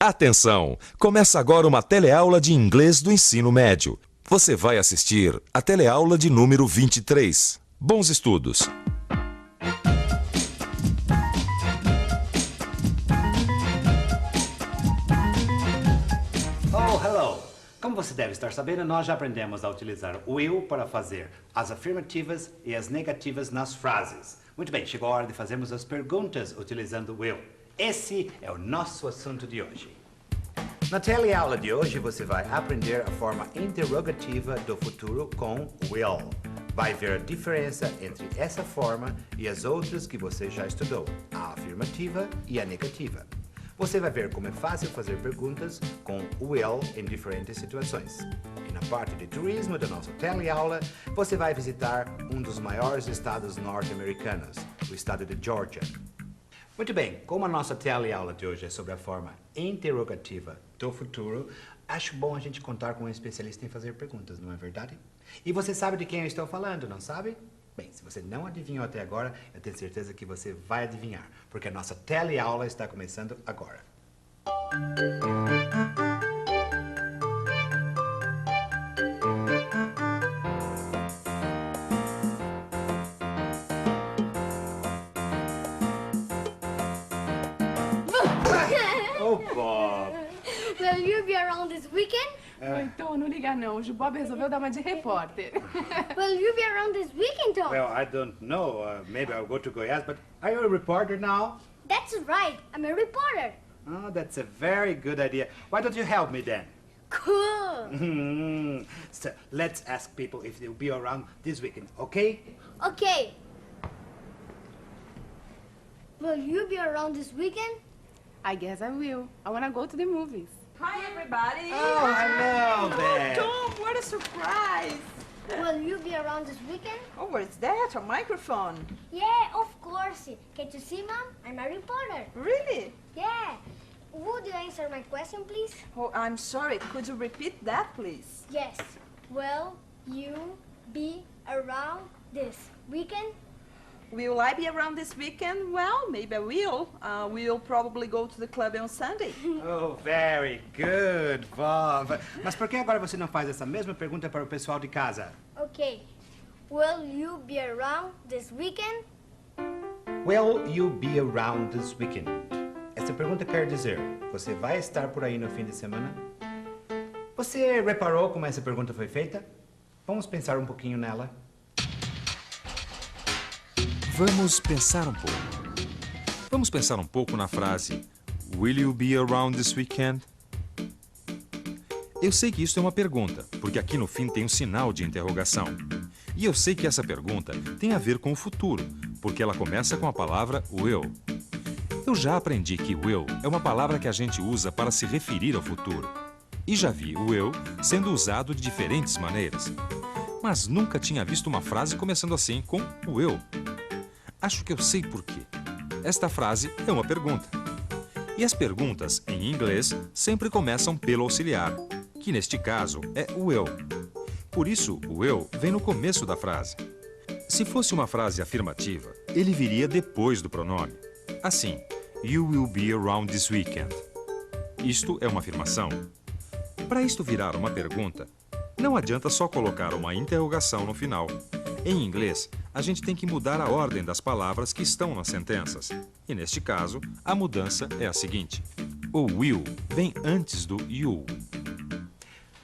Atenção! Começa agora uma teleaula de inglês do ensino médio. Você vai assistir a teleaula de número 23. Bons estudos! Oh, hello! Como você deve estar sabendo, nós já aprendemos a utilizar o will para fazer as afirmativas e as negativas nas frases. Muito bem, chegou a hora de fazermos as perguntas utilizando o will. Esse é o nosso assunto de hoje. Na teleaula de hoje, você vai aprender a forma interrogativa do futuro com will. Vai ver a diferença entre essa forma e as outras que você já estudou, a afirmativa e a negativa. Você vai ver como é fácil fazer perguntas com will em diferentes situações. E na parte de turismo da nossa teleaula, você vai visitar um dos maiores estados norte-americanos, o estado de Georgia. Muito bem, como a nossa teleaula de hoje é sobre a forma interrogativa do futuro, acho bom a gente contar com um especialista em fazer perguntas, não é verdade? E você sabe de quem eu estou falando, não sabe? Bem, se você não adivinhou até agora, eu tenho certeza que você vai adivinhar, porque a nossa teleaula está começando agora. Oh, Bob! Will you be around this weekend? Então, não liga não. O Bob resolveu dar uma de repórter. Will you be around this weekend, Tom? Well, I don't know. Maybe I'll go to Goiás, but are you a reporter now? That's right. I'm a reporter. Oh, that's a very good idea. Why don't you help me then? Cool. So, let's ask people if they'll be around this weekend, okay? Okay. Will you be around this weekend? I guess I will. I wanna go to the movies. Hi, everybody. Oh, hello there. Tom, what a surprise. Will you be around this weekend? Oh, what's that? A microphone? Yeah, of course. Can't you see, Mom? I'm a reporter. Really? Yeah. Would you answer my question, please? Oh, I'm sorry. Could you repeat that, please? Yes. Will you be around this weekend? Will I be around this weekend? Well, maybe I will. We'll probably go to the club on Sunday. Oh, very good, Bob. Mas por que agora você não faz essa mesma pergunta para o pessoal de casa? Okay. Will you be around this weekend? Will you be around this weekend? Essa pergunta quer dizer, você vai estar por aí no fim de semana? Você reparou como essa pergunta foi feita? Vamos pensar um pouquinho nela. Vamos pensar um pouco. Vamos pensar um pouco na frase Will you be around this weekend? Eu sei que isso é uma pergunta, porque aqui no fim tem um sinal de interrogação. E eu sei que essa pergunta tem a ver com o futuro, porque ela começa com a palavra will. Eu já aprendi que will é uma palavra que a gente usa para se referir ao futuro. E já vi o will sendo usado de diferentes maneiras. Mas nunca tinha visto uma frase começando assim com will. Acho que eu sei por quê. Esta frase é uma pergunta. E as perguntas, em inglês, sempre começam pelo auxiliar, que neste caso é will. Por isso, o will vem no começo da frase. Se fosse uma frase afirmativa, ele viria depois do pronome. Assim, you will be around this weekend. Isto é uma afirmação. Para isto virar uma pergunta, não adianta só colocar uma interrogação no final. Em inglês, a gente tem que mudar a ordem das palavras que estão nas sentenças. E neste caso, a mudança é a seguinte. O will vem antes do you.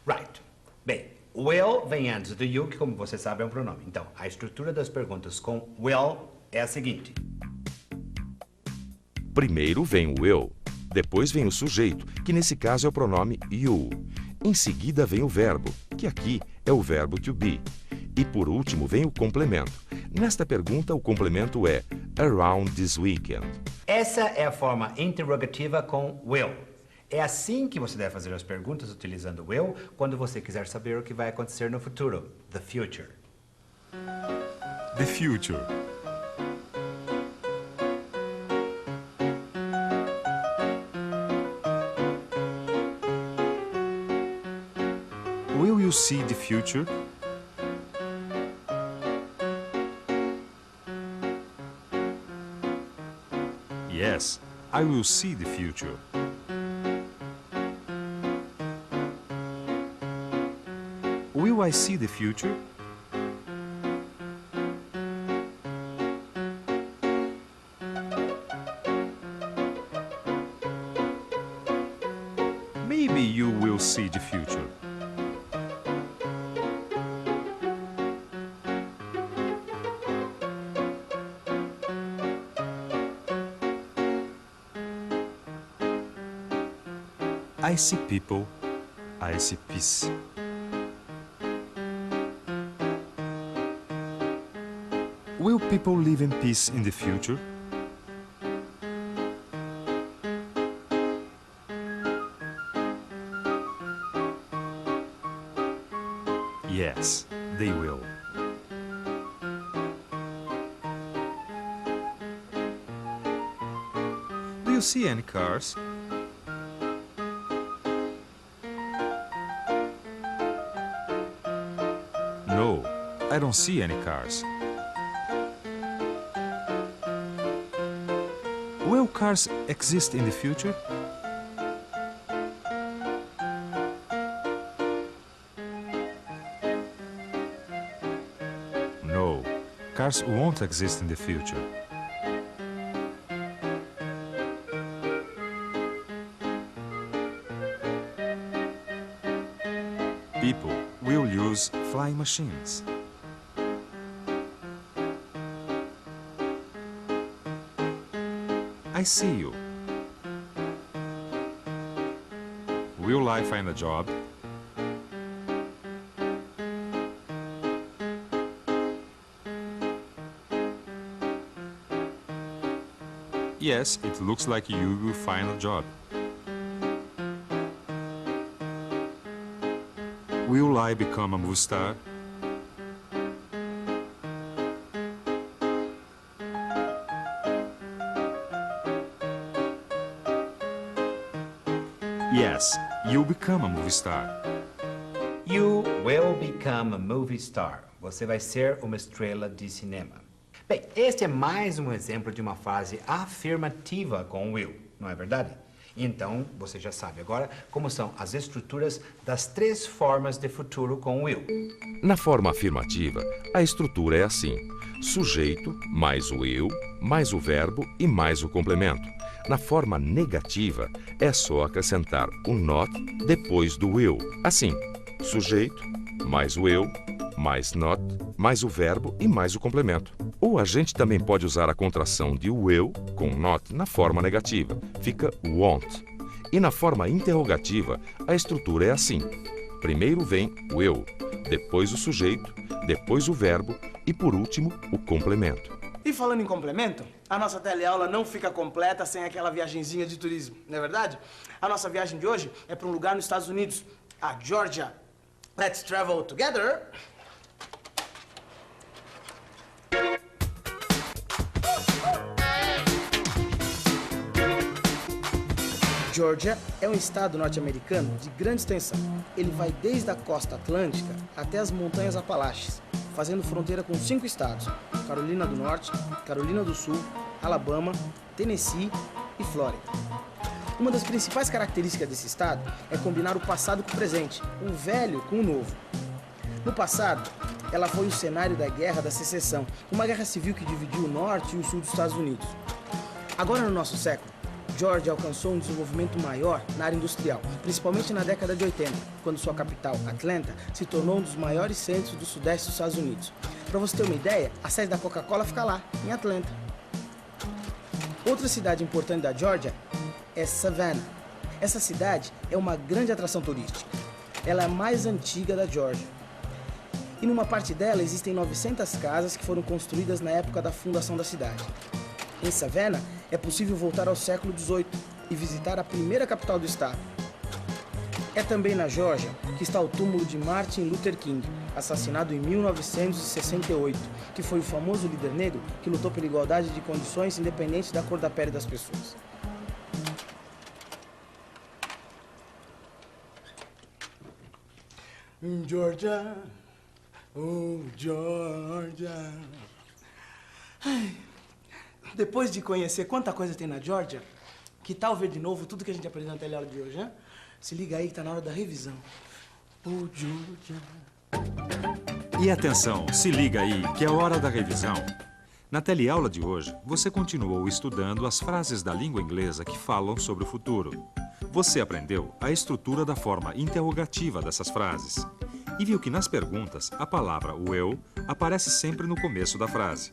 Right. Bem, will vem antes do you, que como você sabe é um pronome. Então, a estrutura das perguntas com will é a seguinte. Primeiro vem o will, depois vem o sujeito, que nesse caso é o pronome you. Em seguida vem o verbo, que aqui é o verbo to be. E por último vem o complemento. Nesta pergunta, o complemento é around this weekend. Essa é a forma interrogativa com will. É assim que você deve fazer as perguntas utilizando will quando você quiser saber o que vai acontecer no futuro, the future. The future. Will you see the future? Yes, I will see the future. do I see the future? Maybe you will see the future. I see people, I see peace. Will people live in peace in the future? Yes, they will. Do you see any cars? No, I don't see any cars. Will cars exist in the future? No, cars won't exist in the future. People will use flying machines. I see you. Will I find a job? Yes, it looks like you will find a job. Will I become a movie star? Yes, you'll become a movie star. You will become a movie star. Você vai ser uma estrela de cinema. Bem, este é mais um exemplo de uma frase afirmativa com will, não é verdade? Então, você já sabe agora como são as estruturas das 3 formas de futuro com will. Na forma afirmativa, a estrutura é assim: sujeito, mais o eu, mais o verbo e mais o complemento. Na forma negativa, é só acrescentar o not depois do will. Assim, sujeito, mais o eu, mais not, mais o verbo e mais o complemento. Ou a gente também pode usar a contração de will com not na forma negativa. Fica won't. E na forma interrogativa, a estrutura é assim: primeiro vem o eu, depois o sujeito, depois o verbo e, por último, o complemento. E falando em complemento, a nossa teleaula não fica completa sem aquela viagenzinha de turismo, não é verdade? A nossa viagem de hoje é para um lugar nos Estados Unidos, a Georgia. Let's travel together! Georgia é um estado norte-americano de grande extensão. Ele vai desde a costa atlântica até as montanhas Apalaches, fazendo fronteira com 5 estados: Carolina do Norte, Carolina do Sul, Alabama, Tennessee e Flórida. Uma das principais características desse estado é combinar o passado com o presente, o velho com o novo. No passado, ela foi o cenário da Guerra da Secessão, uma guerra civil que dividiu o norte e o sul dos Estados Unidos. Agora, no nosso século, Georgia alcançou um desenvolvimento maior na área industrial, principalmente na década de 80, quando sua capital, Atlanta, se tornou um dos maiores centros do sudeste dos Estados Unidos. Para você ter uma ideia, a sede da Coca-Cola fica lá, em Atlanta. Outra cidade importante da Georgia é Savannah. Essa cidade é uma grande atração turística. Ela é a mais antiga da Georgia. E numa parte dela existem 900 casas que foram construídas na época da fundação da cidade. Em Savannah, é possível voltar ao século XVIII e visitar a primeira capital do estado. É também na Geórgia que está o túmulo de Martin Luther King, assassinado em 1968, que foi o famoso líder negro que lutou pela igualdade de condições independente da cor da pele das pessoas. Georgia, oh Georgia. Ai. Depois de conhecer quanta coisa tem na Georgia, que tal ver de novo tudo que a gente aprendeu na teleaula de hoje, hein? Se liga aí que tá na hora da revisão. Oh, Georgia, E atenção, se liga aí, que é hora da revisão. Na teleaula de hoje, você continuou estudando as frases da língua inglesa que falam sobre o futuro. Você aprendeu a estrutura da forma interrogativa dessas frases e viu que nas perguntas a palavra will aparece sempre no começo da frase.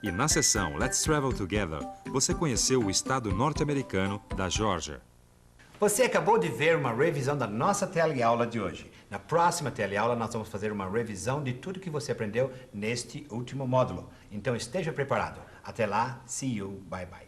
E na sessão Let's Travel Together, você conheceu o estado norte-americano da Geórgia. Você acabou de ver uma revisão da nossa teleaula de hoje. Na próxima teleaula, nós vamos fazer uma revisão de tudo que você aprendeu neste último módulo. Então, esteja preparado. Até lá, see you, bye bye.